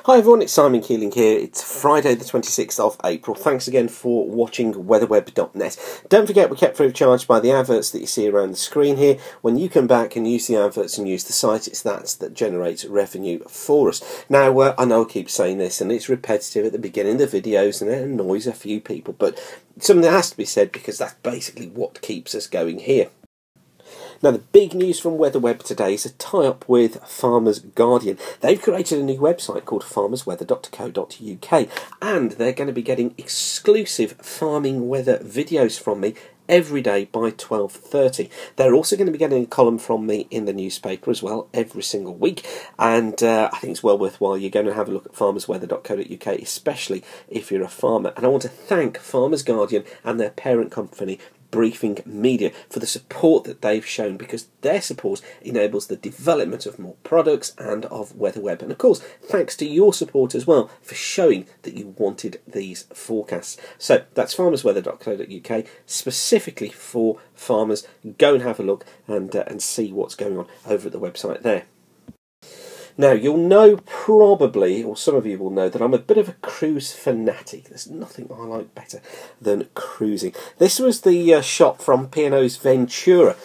Hi everyone, it's Simon Keeling here. It's Friday the 26th of April. Thanks again for watching weatherweb.net. Don't forget we're kept free of charge by the adverts that you see around the screen here. When you come back and use the adverts and use the site, it's that generates revenue for us. Now, I know I keep saying this and it's repetitive at the beginning of the videos and it annoys a few people, but something that has to be said because that's basically what keeps us going here. Now, the big news from WeatherWeb today is a tie-up with Farmers Guardian. They've created a new website called farmersweather.co.uk and they're going to be getting exclusive farming weather videos from me every day by 12:30. They're also going to be getting a column from me in the newspaper as well every single week, and I think it's well worthwhile. You're going to have a look at farmersweather.co.uk, especially if you're a farmer. And I want to thank Farmers Guardian and their parent company Briefing Media for the support that they've shown, because their support enables the development of more products and of WeatherWeb. And of course, thanks to your support as well for showing that you wanted these forecasts. So that's farmersweather.co.uk, specifically for farmers. Go and have a look and see what's going on over at the website there. Now, you'll know probably, or some of you will know, that I'm a bit of a cruise fanatic. There's nothing I like better than cruising. This was the shot from P&O's Ventura,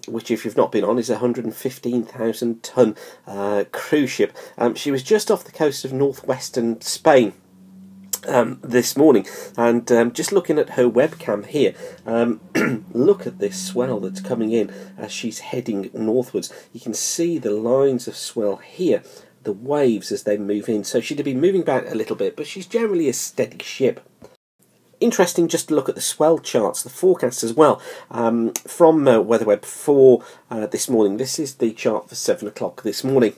which, if you've not been on, is a 115,000-tonne cruise ship. She was just off the coast of northwestern Spain this morning, and just looking at her webcam here, look at this swell that's coming in as she's heading northwards. You can see the lines of swell here, the waves as they move in. So she'd be moving back a little bit, but she's generally a steady ship. Interesting just to look at the swell charts, the forecast as well, from WeatherWeb for this morning. This is the chart for 7 o'clock this morning.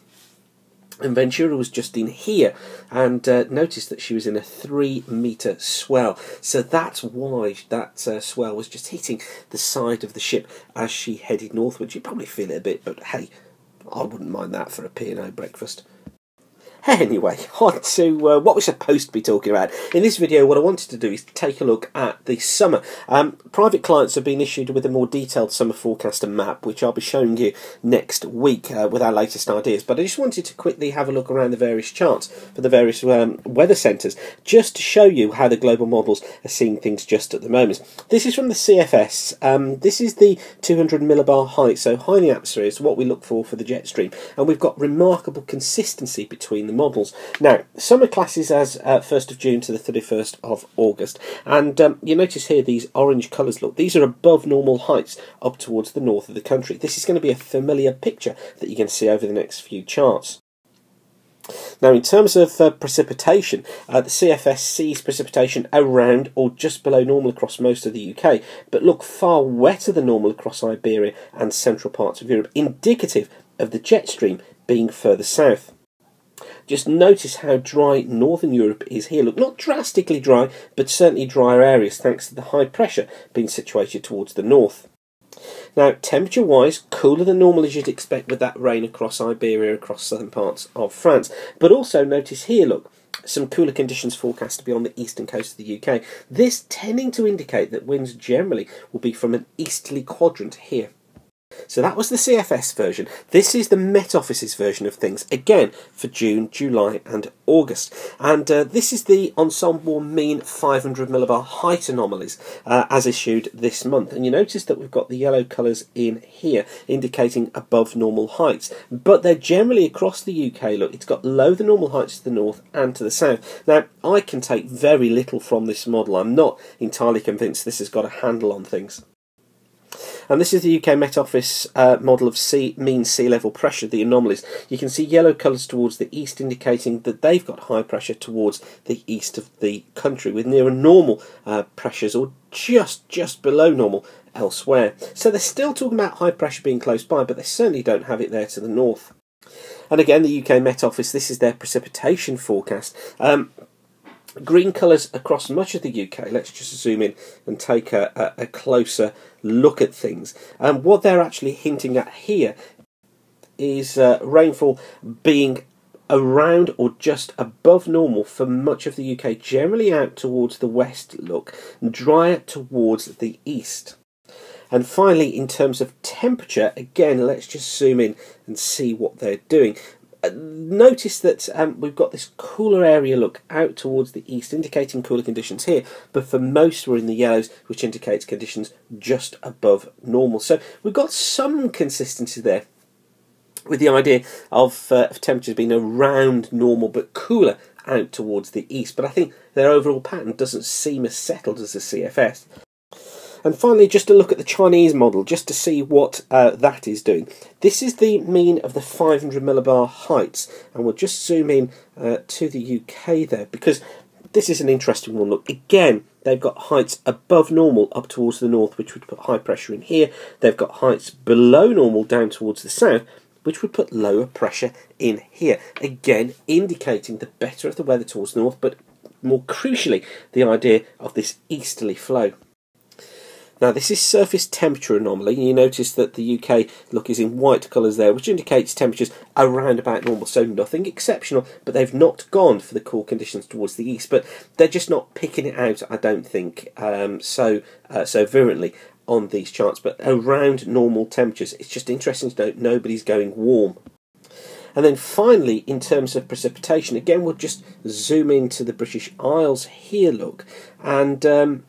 And Ventura was just in here, and noticed that she was in a 3-metre swell. So that's why that swell was just hitting the side of the ship as she headed northwards. You'd probably feel it a bit, but hey, I wouldn't mind that for a P&O breakfast. Anyway, on to what we're supposed to be talking about. In this video, what I wanted to do is take a look at the summer. Private clients have been issued with a more detailed summer forecast and map, which I'll be showing you next week with our latest ideas. But I just wanted to quickly have a look around the various charts for the various weather centres, just to show you how the global models are seeing things just at the moment. This is from the CFS. This is the 200 millibar height, so high in the atmosphere is what we look for the jet stream. And we've got remarkable consistency between the models. Now, summer classes as 1st of June to the 31st of August, and you notice here these orange colours. Look, these are above normal heights up towards the north of the country. This is going to be a familiar picture that you're going to see over the next few charts. Now, in terms of precipitation, the CFS sees precipitation around or just below normal across most of the UK, but look far wetter than normal across Iberia and central parts of Europe, indicative of the jet stream being further south. Just notice how dry northern Europe is here. Look, not drastically dry, but certainly drier areas thanks to the high pressure being situated towards the north. Now, temperature-wise, cooler than normal as you'd expect with that rain across Iberia, across southern parts of France. But also notice here, look, some cooler conditions forecast to be on the eastern coast of the UK. This tending to indicate that winds generally will be from an easterly quadrant here. So that was the CFS version. This is the Met Office's version of things, again for June, July and August. And this is the ensemble mean 500 millibar height anomalies as issued this month. And you notice that we've got the yellow colours in here indicating above normal heights. But they're generally across the UK. Look, it's got lower than normal heights to the north and to the south. Now, I can take very little from this model. I'm not entirely convinced this has got a handle on things. And this is the UK Met Office model of mean sea level pressure, the anomalies. You can see yellow colours towards the east indicating that they've got high pressure towards the east of the country, with nearer normal pressures or just below normal elsewhere. So they're still talking about high pressure being close by, but they certainly don't have it there to the north. And again, the UK Met Office, this is their precipitation forecast. Green colours across much of the UK. Let's just zoom in and take a closer look at things. What they're actually hinting at here is rainfall being around or just above normal for much of the UK, generally out towards the west, look, drier towards the east. And finally, in terms of temperature, again, let's just zoom in and see what they're doing. Notice that we've got this cooler area look out towards the east, indicating cooler conditions here, but for most we're in the yellows, which indicates conditions just above normal. So we've got some consistency there, with the idea of temperatures being around normal but cooler out towards the east. But I think their overall pattern doesn't seem as settled as the CFS. And finally, just a look at the Chinese model, just to see what that is doing. This is the mean of the 500 millibar heights, and we'll just zoom in to the UK there, because this is an interesting one. Look, again, they've got heights above normal up towards the north, which would put high pressure in here. They've got heights below normal down towards the south, which would put lower pressure in here. Again, indicating the better of the weather towards the north, but more crucially, the idea of this easterly flow. Now, this is surface temperature anomaly. You notice that the UK look is in white colours there, which indicates temperatures around about normal, so nothing exceptional, but they've not gone for the cool conditions towards the east, but they're just not picking it out, I don't think, so virulently on these charts, but around normal temperatures. It's just interesting to note nobody's going warm. And then finally, in terms of precipitation, again, we'll just zoom into the British Isles here, look, and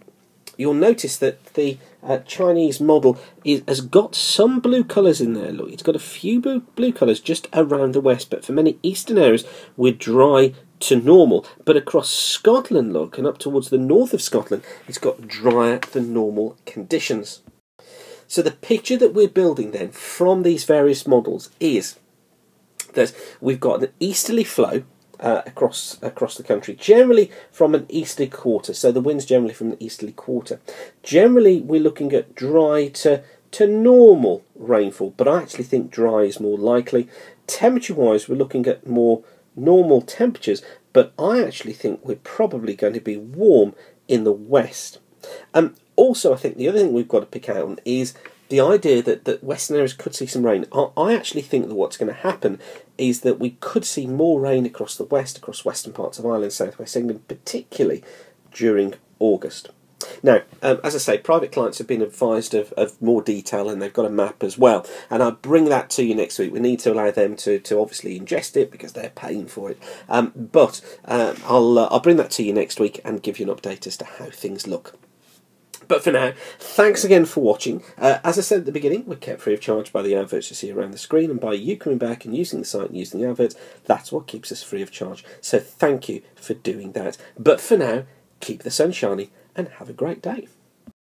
you'll notice that the Chinese model has got some blue colours in there. Look, it's got a few blue colours just around the west, but for many eastern areas, we're dry to normal. But across Scotland, look, and up towards the north of Scotland, it's got drier than normal conditions. So the picture that we're building then from these various models is that we've got an easterly flow across the country, generally from an easterly quarter, so the wind's generally from the easterly quarter. Generally we're looking at dry to normal rainfall, but I actually think dry is more likely. Temperature wise we're looking at more normal temperatures, but I actually think we're probably going to be warm in the west. Also, I think the other thing we've got to pick out on is the idea that western areas could see some rain. I actually think that what's going to happen is that we could see more rain across the west, across western parts of Ireland, southwest England, particularly during August. Now, as I say, private clients have been advised of more detail, and they've got a map as well. And I'll bring that to you next week. We need to allow them to obviously ingest it because they're paying for it. But I'll bring that to you next week and give you an update as to how things look. But for now, thanks again for watching. As I said at the beginning, we're kept free of charge by the adverts you see around the screen, and by you coming back and using the site and using the adverts, that's what keeps us free of charge. So thank you for doing that. But for now, keep the sun shining and have a great day.